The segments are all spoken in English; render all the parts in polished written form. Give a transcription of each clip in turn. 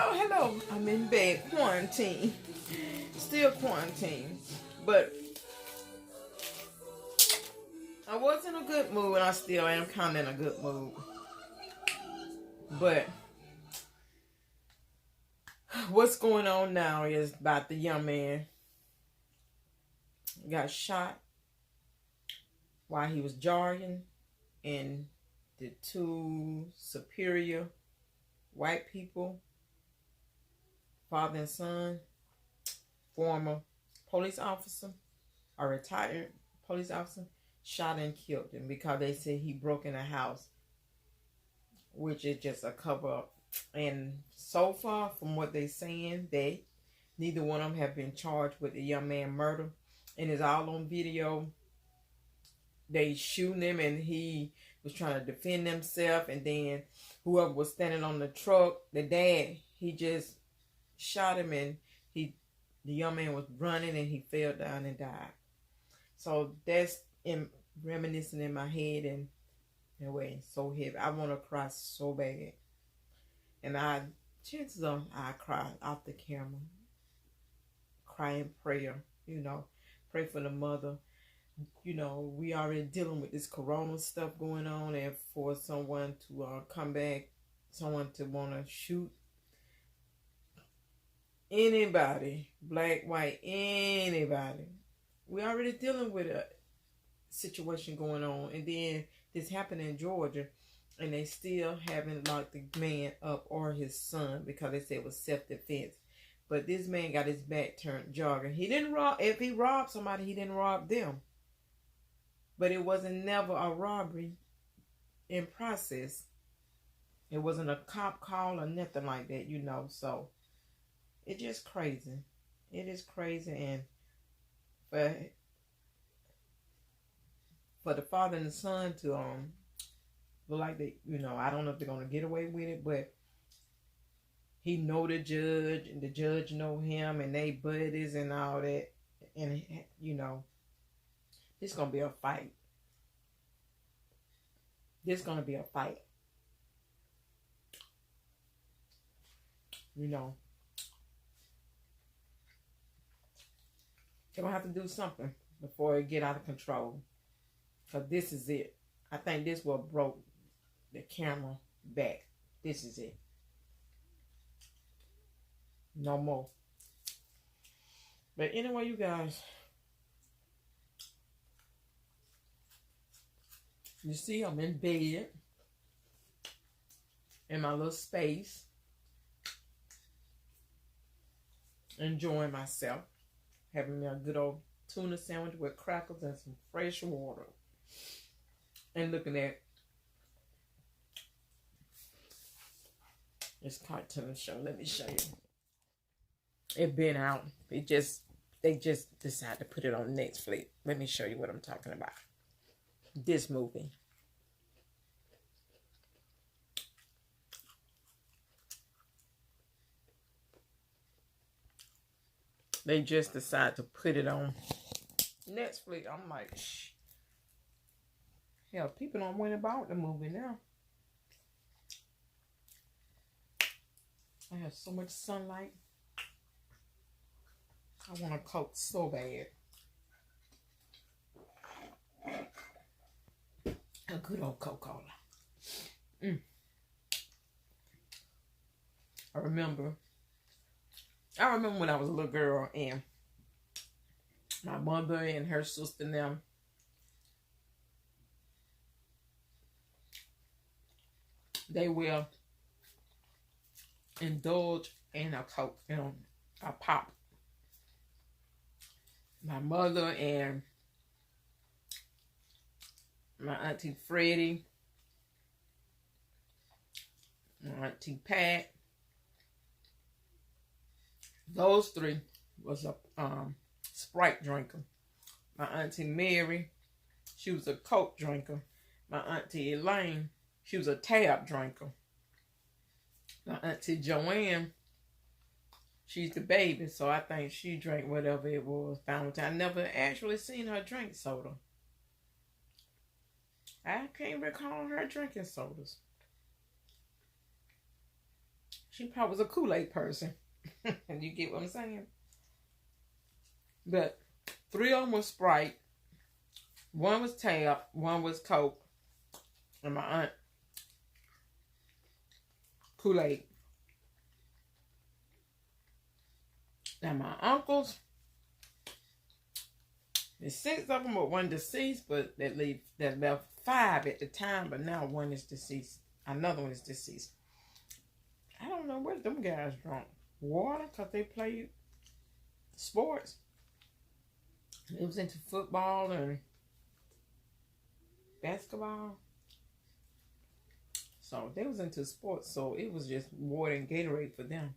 Hello. I'm in bed, quarantine. Still quarantine. But I was in a good mood, and I still am kind of in a good mood. But what's going on now is about the young man got shot while he was jogging, and the two superior white people, father and son, former police officer, a retired police officer, shot and killed him because they said he broke in a house, which is just a cover up. And so far, from what they're saying, neither one of them have been charged with the young man murder, and it's all on video. They shooting him, and he was trying to defend himself, and then whoever was standing on the truck, the dad, he just shot him, and the young man was running, and he fell down and died. So that's reminiscing in my head, and anyway, so heavy. I want to cry so bad, and chances are I cry off the camera, cry in prayer. Pray for the mother. We already dealing with this corona stuff going on, and for someone to come back, someone to want to shoot anybody, black, white, anybody. We already dealing with a situation going on, and then this happened in Georgia, and they still haven't locked the man up or his son because they said it was self-defense. But this man got his back turned jogging. He didn't rob. If he robbed somebody, he didn't rob them. But it wasn't never a robbery in process. It wasn't a cop call or nothing like that, So it's just crazy. It is crazy, and for the father and the son to look like they, I don't know if they're gonna get away with it, but he know the judge, and the judge know him, and they buddies and all that, and it's gonna be a fight. There's gonna be a fight. They're gonna have to do something before it get out of control. Because this is it. I think this what broke the camera back. This is it. No more. But anyway, you guys, you see I'm in bed in my little space, enjoying myself, having me a good old tuna sandwich with crackers and some fresh water, and looking at this cartoon show. Let me show you. It been out. They just decided to put it on Netflix. Let me show you what I'm talking about. This movie. They just decided to put it on Netflix. I'm like, shh. Hell, people don't worry about the movie now. I have so much sunlight. I want a Coke so bad. A good old Coca-Cola. I remember when I was a little girl, and my mother and her sister and them, they will indulge in a Coke, a pop. My mother and my Auntie Freddie, my Auntie Pat, those three was a Sprite drinker. My Auntie Mary, she was a Coke drinker. My Auntie Elaine, she was a Tab drinker. My Auntie Joanne, she's the baby, so I think she drank whatever it was. I never actually seen her drink soda. I can't recall her drinking sodas. She probably was a Kool-Aid person. You get what I'm saying? But 3 of them was Sprite. 1 was Tab. 1 was Coke. And my aunt, Kool-Aid. Now my uncles, there's 6 of them, but 1 deceased, but that left 5 at the time, but now 1 is deceased. Another 1 is deceased. I don't know what them guys drunk. Water, because they played sports. It was into football and basketball. So they was into sports, so it was just water and Gatorade for them.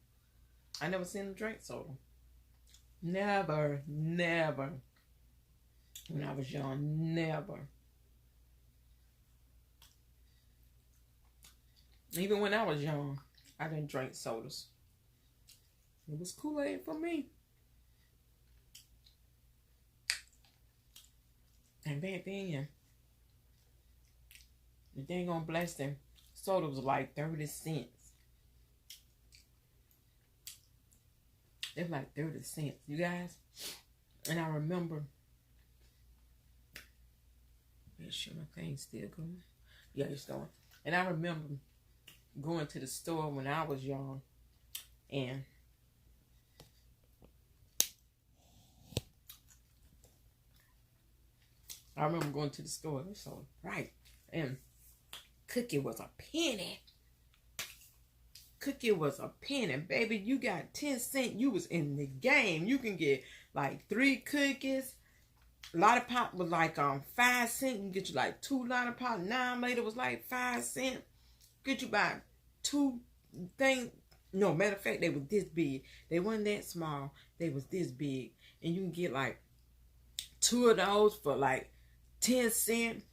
I never seen them drink soda. Never. When I was young, never. Even when I was young, I didn't drink sodas. It was Kool-Aid for me. And back then, the dang on blasting soda was like 30 cents. They were like 30 cents, you guys. And I remember, make sure my thing's still going. Yeah, it's going. And I remember going to the store when I was young, and I remember going to the store. It was so bright, and cookie was a penny. Cookie was a penny, baby. You got 10 cents. You was in the game. You can get like 3 cookies. Lollipop was like 5 cents. You can get you like 2 lollipop. 9 later was like 5 cents. Get you by 2 things. No, matter of fact, they was this big. They wasn't that small. They was this big. And you can get like 2 of those for like 10 cents.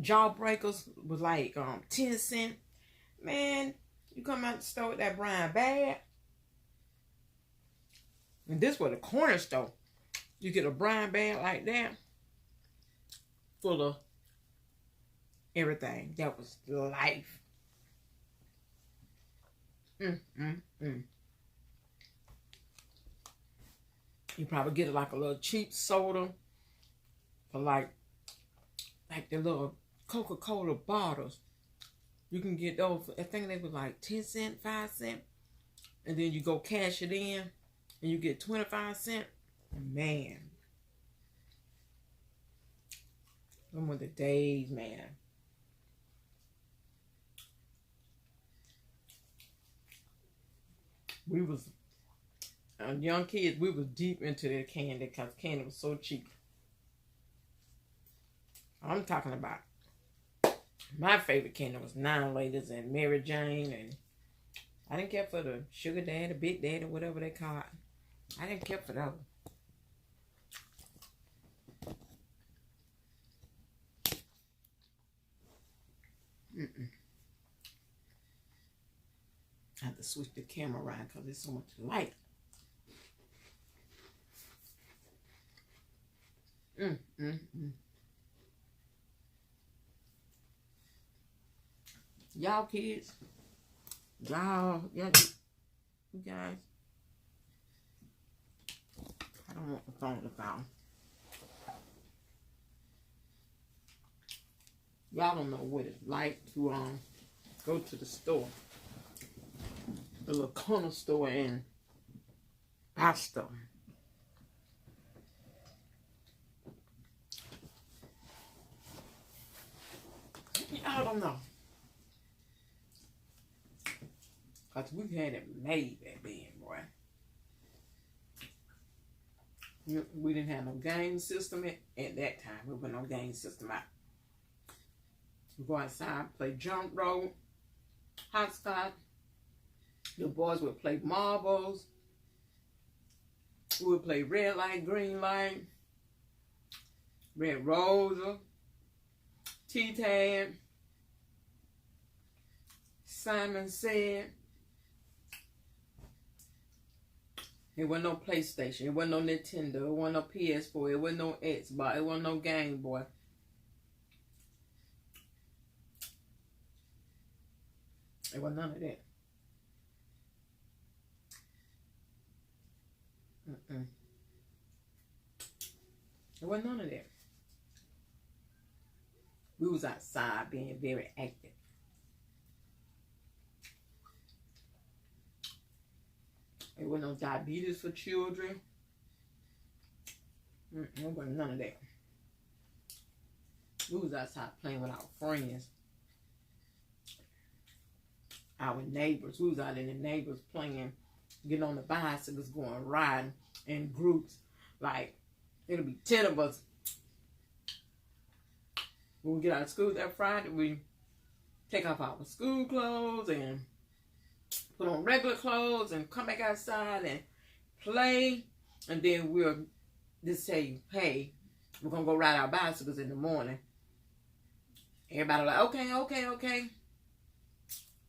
Jawbreakers was like 10 cents. Man, you come out the store with that brown bag. And this was a corner store. You get a brown bag like that, full of everything. That was life. You probably get like a little cheap soda for like the little Coca-Cola bottles. You can get those. I think they were like 10 cents, 5 cents. And then you go cash it in and you get 25 cents. Man. Them were the days, man. We was young kids, we was deep into that candy because candy was so cheap. I'm talking about my favorite candy was 9-Laters and Mary Jane, and I didn't care for the Sugar Daddy, Big Daddy, whatever they call it. I didn't care for those. I have to switch the camera around because there's so much light. Y'all kids, y'all, you guys, I don't want the phone to fall. Y'all don't know what it's like to go to the store, the little corner store, and buy stuff. Y'all don't know. Because we had it made back then, boy. We didn't have no game system at that time. There was no game system out. We go outside, play jump rope, hopscotch. The boys would play marbles. We would play red light, green light, red rosa, T-Tag, Simon Said. It wasn't no PlayStation. It wasn't no Nintendo. It wasn't no PS4. It wasn't no Xbox. It wasn't no Game Boy. It wasn't none of that. Mm-mm. There wasn't none of that. We was outside being very active. There was no diabetes for children. There wasn't none of that. We was outside playing with our friends, our neighbors. We was out in the neighbors playing, getting on the bicycles, going riding in groups. Like, it'll be 10 of us. When we get out of school that Friday, we take off our school clothes and put on regular clothes and come back outside and play. And then we'll just say, hey, we're going to go ride our bicycles in the morning. Everybody like, okay.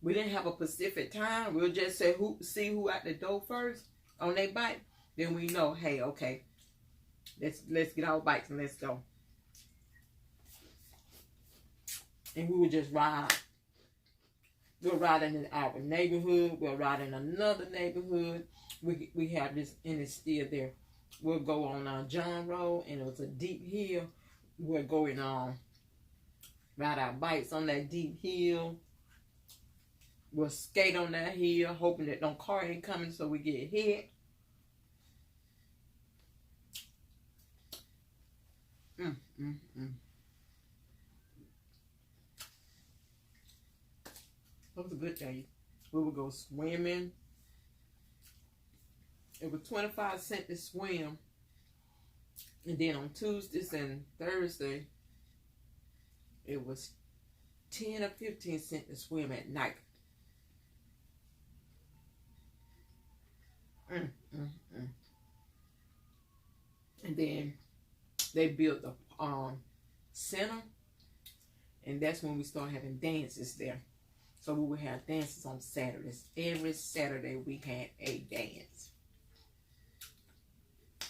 We didn't have a specific time. We'll just say see who out the door first on their bike. Then we know, hey, okay, let's get our bikes and let's go. And we would just ride. We'll ride in our neighborhood. We'll ride in another neighborhood. We have this, and it's still there. We'll go on John Road, and it was a deep hill. We're going on ride our bikes on that deep hill. We'll skate on that hill, hoping that no car ain't coming so we get hit. That was a good day. We would go swimming. It was 25 cents to swim. And then on Tuesdays and Thursday, it was 10 or 15 cents to swim at night. And then they built the center, and that's when we started having dances there. So we would have dances on Saturdays. Every Saturday we had a dance.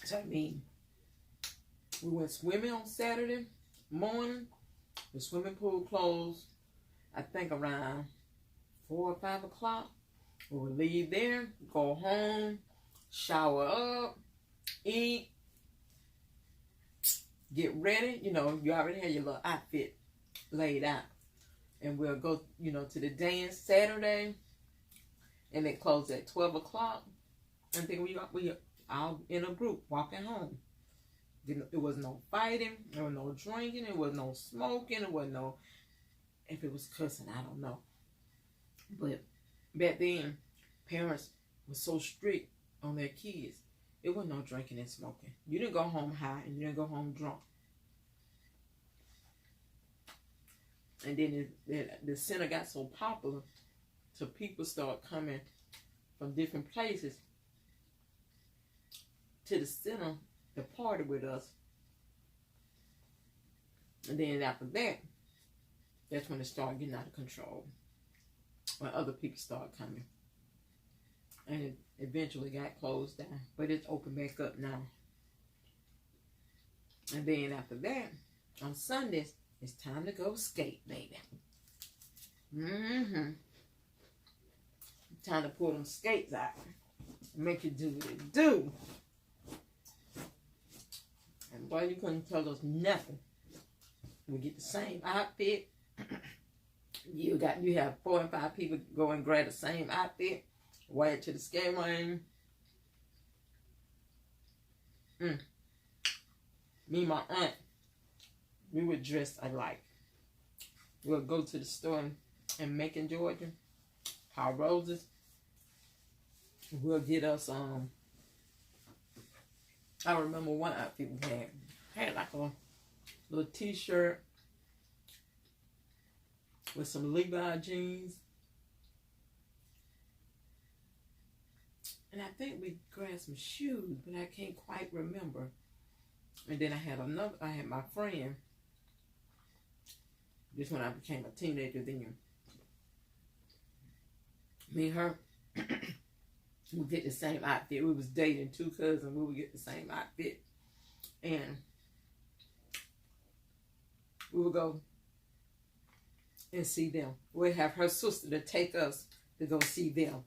So I mean, we went swimming on Saturday morning. The swimming pool closed, I think around 4 or 5 o'clock. We would leave there, go home, shower up, eat, get ready. You know, you already had your little outfit laid out. And we'll go, you know, to the dance Saturday. And it closed at 12 o'clock. And then we all in a group walking home. There was no fighting. There was no drinking. There was no smoking. There was no, if it was cussing, I don't know. But back then, parents were so strict on their kids. It was no drinking and smoking. You didn't go home high and you didn't go home drunk. And then the center got so popular, so people started coming from different places to the center to party with us. And then after that, that's when it started getting out of control. When other people started coming. And it eventually got closed down. But it's opened back up now. And then after that, on Sundays, it's time to go skate, baby. Time to pull them skates out. Make you do what it do. And boy, you couldn't tell us nothing. We get the same outfit. You have 4 and 5 people go and grab the same outfit, wear it to the skate ring. Me and my aunt, we were dressed alike. We'll go to the store in Macon, Georgia, Paul Roses. We'll get us I remember one outfit we had like a little t-shirt with some Levi jeans. And I think we grabbed some shoes, but I can't quite remember. And then I had my friend, just when I became a teenager then. Me and her, we get the same outfit. We was dating 2 cousins. We would get the same outfit. And we would go and see them. We'd have her sister to take us to go see them.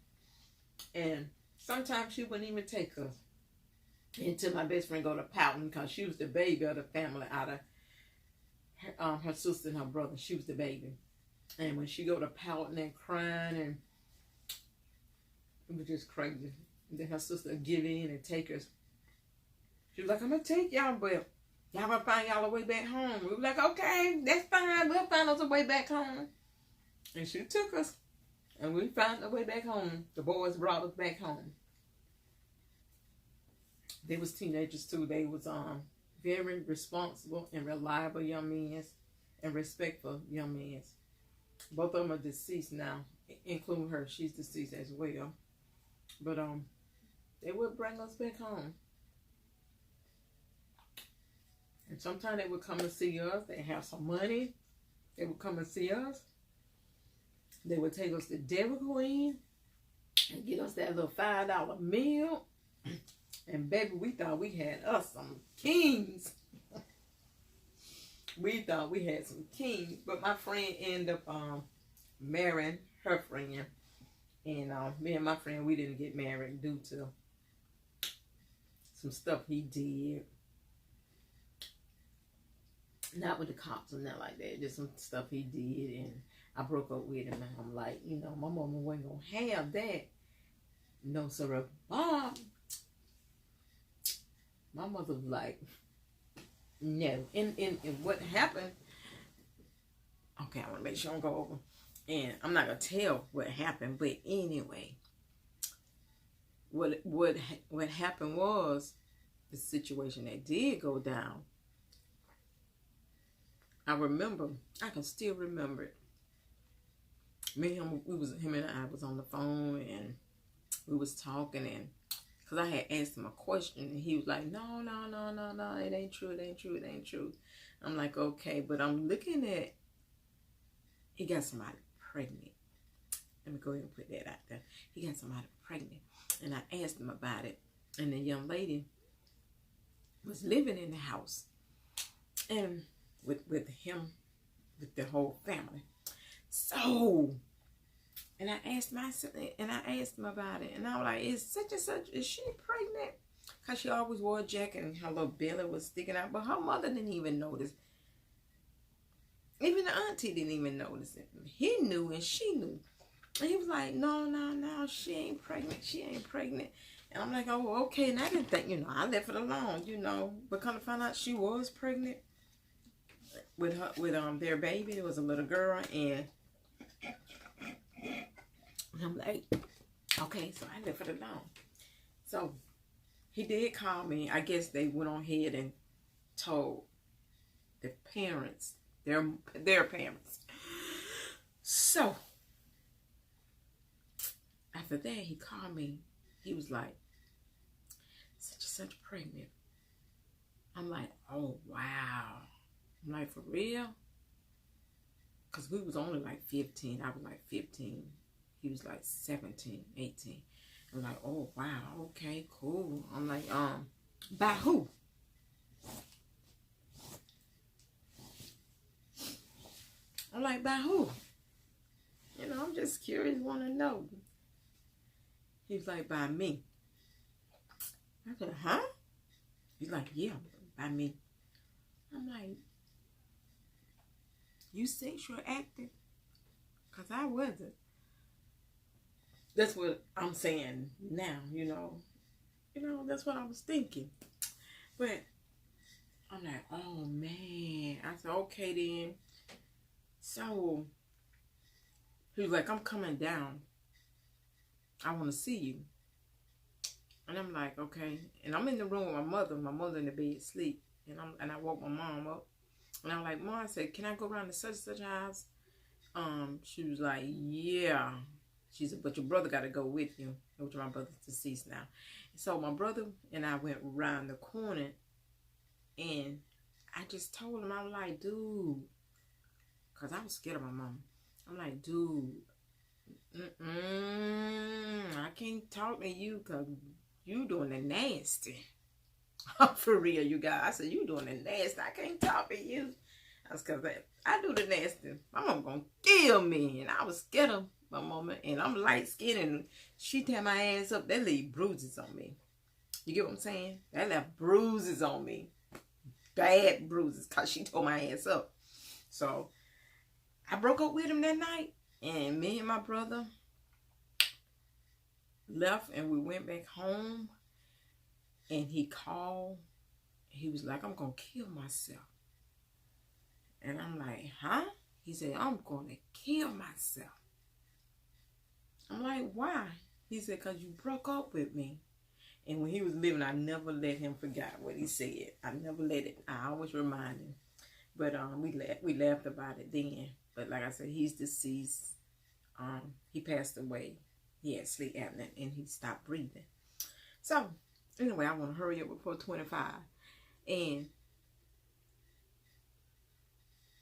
And sometimes she wouldn't even take us. until my best friend go to pouting, because she was the baby of the family out of her sister and her brother. She was the baby. And when she go to pouting and crying, and it was just crazy. And then her sister would give in and take us. She was like, I'm going to take y'all, but y'all going to find y'all a way back home. We were like, okay, that's fine. We'll find us a way back home. And she took us. And we found our way back home. The boys brought us back home. They was teenagers too. They was very responsible and reliable young men and respectful young men. Both of them are deceased now, including her. She's deceased as well. But they would bring us back home. And sometimes they would come and see us. They have some money. They would come and see us. They would take us to Dairy Queen and get us that little $5 meal. And baby, we thought we had us some kings. We thought we had some kings. But my friend ended up marrying her friend. And me and my friend, we didn't get married due to some stuff he did. Not with the cops or nothing like that. Just some stuff he did. And I broke up with him. And I'm like, you know, my mama wasn't going to have that. No, sir. Bob. My mother was like, no. And what happened, okay, I want to make sure I don't go over. And I'm not going to tell what happened, but anyway, what happened was the situation that did go down. I can still remember it. Him and I was on the phone, and we was talking, and because I had asked him a question, and he was like, no, it ain't true. I'm like, okay, but I'm looking at, he got somebody pregnant. Let me go ahead and put that out there. He got somebody pregnant, and I asked him about it, and the young lady was living in the house, and with him, with the whole family. So, and I asked him about it, and I was like, is such and such, is she pregnant? Because she always wore a jacket and her little belly was sticking out, but her mother didn't even notice. Even the auntie didn't even notice it. He knew and she knew. And he was like, no, she ain't pregnant. And I'm like, oh, okay. And I didn't think, I left it alone, but kind of found out she was pregnant with their baby. It was a little girl, and I'm like, okay, so I left it alone. So he did call me. I guess they went on ahead and told the parents, their parents. So after that, he called me. He was like, such and such pregnant. I'm like, oh, wow. I'm like, for real? Because we was only like 15. I was like 15. He was like 17, 18. I'm like, oh, wow. Okay, cool. I'm like, by who? I'm like, by who? I'm just curious, want to know. He was like, by me. I said, huh? He's like, yeah, by me. I'm like, you sexual acting? Because I wasn't. That's what I'm saying now, that's what I was thinking. But I'm like, oh, man. I said, okay, then. So he was like, I'm coming down. I want to see you. And I'm like, okay. And I'm in the room with my mother. My mother in the bed asleep. And I woke my mom up. And I'm like, Mom, I said, can I go around to such and such house? She was like, yeah. She said, but your brother got to go with you. Which my brother's deceased now. So my brother and I went around the corner. And I just told him, I'm like, dude. Because I was scared of my mom. I'm like, dude. I can't talk to you because you doing the nasty. For real, you guys. I said, you doing the nasty. I can't talk to you. That's because I do the nasty. My mom gonna kill me. And I was scared of my mama. And I'm light skinned. And she tear my ass up. They leave bruises on me. You get what I'm saying? That left bruises on me. Bad bruises, because she tore my ass up. So I broke up with him that night. And me and my brother left and we went back home. And he called. He was like, I'm going to kill myself. And I'm like, huh? He said, I'm going to kill myself. I'm like, why? He said, because you broke up with me. And when he was living, I never let him forget what he said. I never let it. I always remind him. But we laughed about it then. But like I said, he's deceased. He passed away. He had sleep apnea and he stopped breathing. So anyway, I want to hurry up before 25. And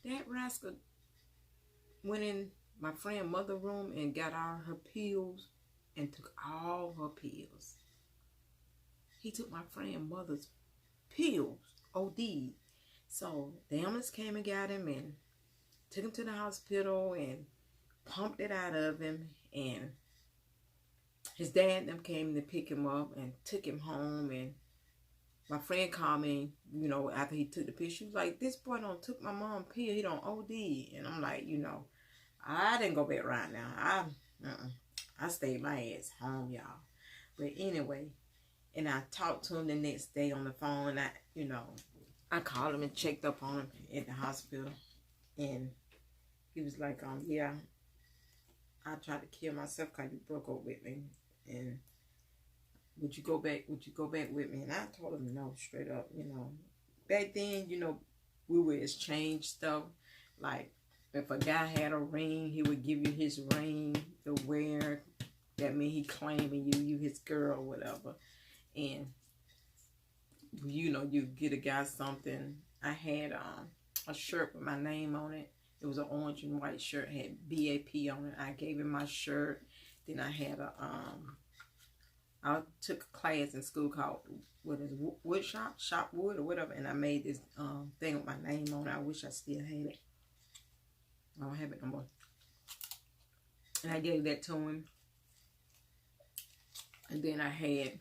that rascal went in my friend's mother room and got all her pills and took all her pills. He took my friend's mother's pills, OD. So the ambulance came and got him and took him to the hospital and pumped it out of him. And his dad and them came to pick him up and took him home. And my friend called me, you know, after he took the pill. She was like, this boy don't took my mom's pill. He don't OD. And I'm like, you know, I didn't go back right now. I stayed my ass home, y'all. But anyway, and I talked to him the next day on the phone. I called him and checked up on him at the hospital. And he was like, yeah, I tried to kill myself because you broke up with me. And would you go back with me? And I told him no, straight up, you know. Back then, you know, we would exchange stuff. Like, if a guy had a ring, he would give you his ring to wear. That means he claiming you his girl or whatever. And, you know, you get a guy something. I had a shirt with my name on it. It was an orange and white shirt, had BAP on it. I gave him my shirt. Then I had I took a class in school called, wood shop wood or whatever. And I made this thing with my name on it. I wish I still had it. I don't have it no more. And I gave that to him. And then I had,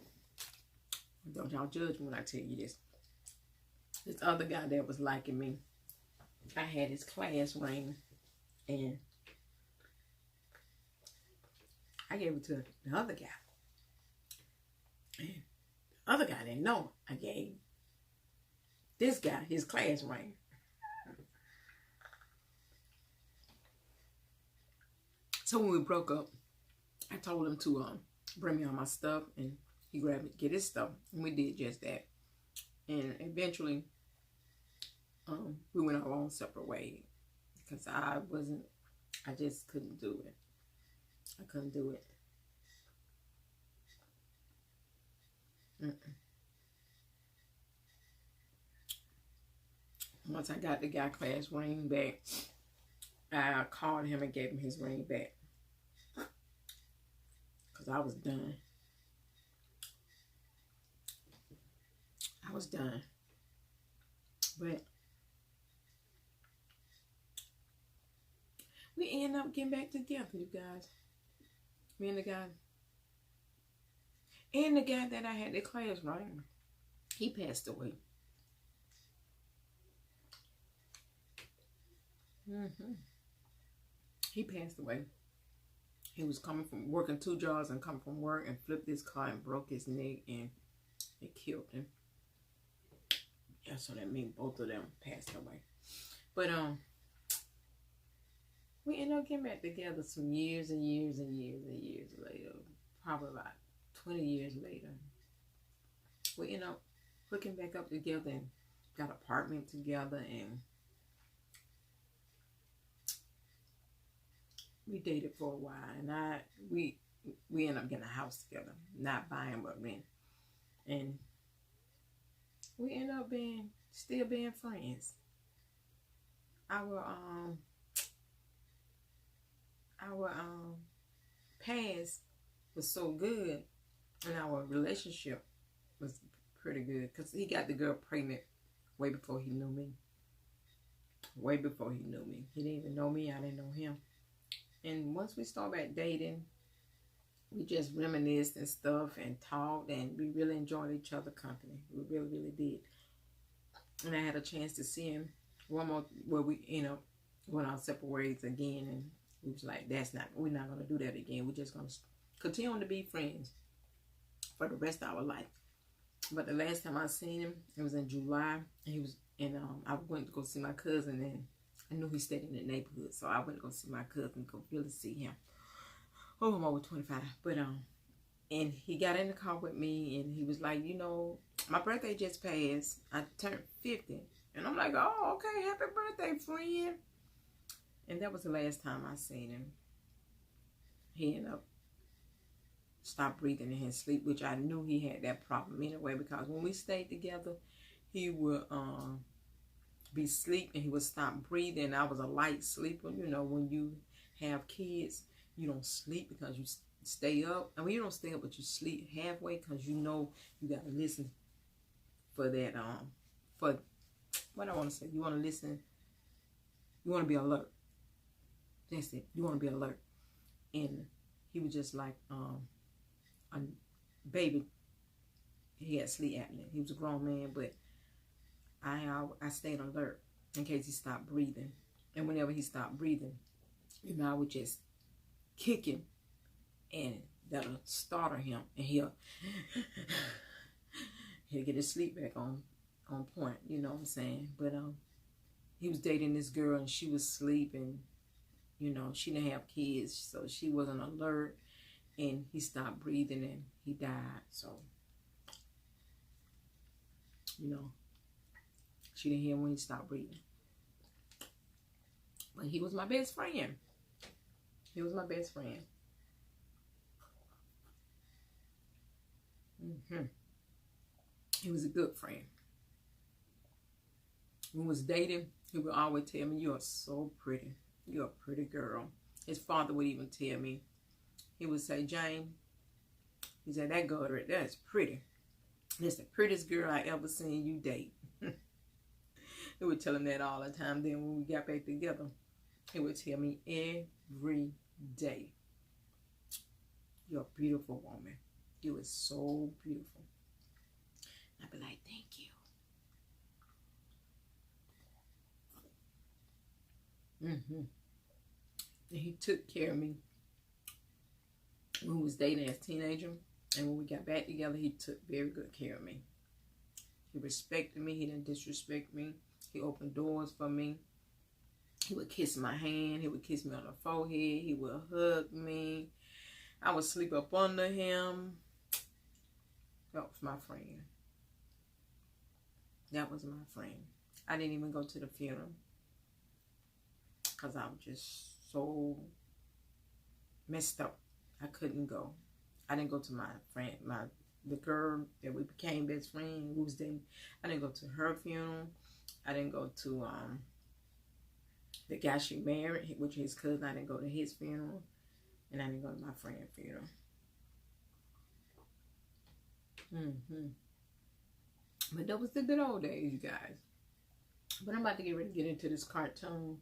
don't y'all judge me when I tell you this. This other guy that was liking me, I had his class ring. And I gave it to the other guy. And the other guy didn't know I gave this guy his class ring. So when we broke up, I told him to bring me all my stuff, and he grabbed it, get his stuff, and we did just that. And eventually, we went our own separate ways because I just couldn't do it. I couldn't do it. Once I got the guy class ring back, I called him and gave him his ring back. Because I was done. I was done. But we ended up getting back together, you guys. Me and the guy. And the guy that I had the class ring, he passed away. He passed away. He was coming from working 2 jobs and coming from work and flipped his car and broke his neck and it killed him. Yeah, so that means both of them passed away. But we ended up getting back together some years and years and years and years later. Probably about 20 years later. We ended up hooking back up together and got an apartment together, and we dated for a while, and we ended up getting a house together, not buying but rent, and we ended up still being friends. Our past was so good, and our relationship was pretty good because he got the girl pregnant way before he knew me. Way before he knew me. He didn't even know me. I didn't know him. And once we started back dating, we just reminisced and stuff and talked, and we really enjoyed each other's company. We really, really did. And I had a chance to see him one more, where we, went our separate ways again, and we was like, we're not going to do that again. We're just going to continue to be friends for the rest of our life. But the last time I seen him, it was in July, and he was I went to go see my cousin, and I knew he stayed in the neighborhood, so I went to go see my cousin, go really see him. Oh, I'm over 25, but and he got in the car with me, and he was like, my birthday just passed. I turned 50, and I'm like, oh, okay, happy birthday, friend. And that was the last time I seen him. He ended up stopped breathing in his sleep, which I knew he had that problem anyway, because when we stayed together, he would be asleep and he would stop breathing. I was a light sleeper. When you have kids, you don't sleep because you stay up. I mean, you don't stay up, but you sleep halfway because you got to listen for that. For what I want to say, you want to listen. You want to be alert. That's it. You want to be alert. And he was just like a baby. He had sleep apnea. He was a grown man, but I stayed alert in case he stopped breathing. And whenever he stopped breathing, I would just kick him, and that'll startle him, and he'll get his sleep back on point. You know what I'm saying? But he was dating this girl, and she was sleeping. She didn't have kids, so she wasn't alert, and he stopped breathing, and he died. So, she didn't hear him when he stopped breathing. But he was my best friend. He was my best friend. He was a good friend. When we was dating, he would always tell me, "You are so pretty. You're a pretty girl." His father would even tell me, he would say, "Jane," he said, "that girl right there is pretty. That's the prettiest girl I ever seen you date." He would tell him that all the time. Then when we got back together, he would tell me every day, "You're a beautiful woman. You are so beautiful." I'd be like, "Thank you." And he took care of me when we was dating as a teenager. And when we got back together, he took very good care of me. He respected me. He didn't disrespect me. He opened doors for me. He would kiss my hand. He would kiss me on the forehead. He would hug me. I would sleep up under him. That was my friend. That was my friend. I didn't even go to the funeral because I was just so messed up. I couldn't go. I didn't go to my friend, the girl that we became best friends, who was dating. I didn't go to her funeral. I didn't go to the guy she married, which is his cousin. I didn't go to his funeral, and I didn't go to my friend's funeral. But that was the good old days, you guys. But I'm about to get ready to get into this cartoon.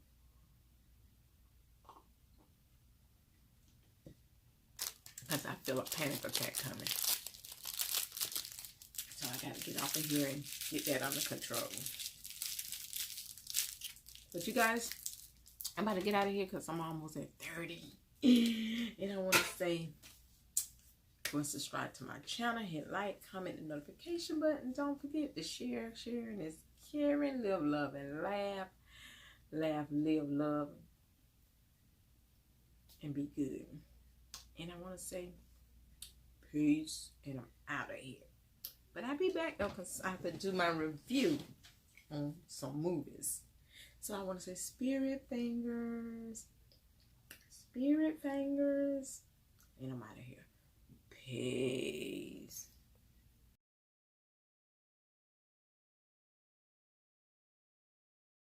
Because I feel a panic attack coming. So I got to get off of here and get that under control. But you guys, I'm about to get out of here because I'm almost at 30. And I want to say, subscribe to my channel, hit like, comment, and notification button. Don't forget to share. Sharing is caring. Live, love, and laugh. Laugh, live, love, and be good. And I want to say peace, and I'm out of here. But I'll be back though, because I have to do my review on some movies. So I want to say spirit fingers, and I'm out of here. Peace.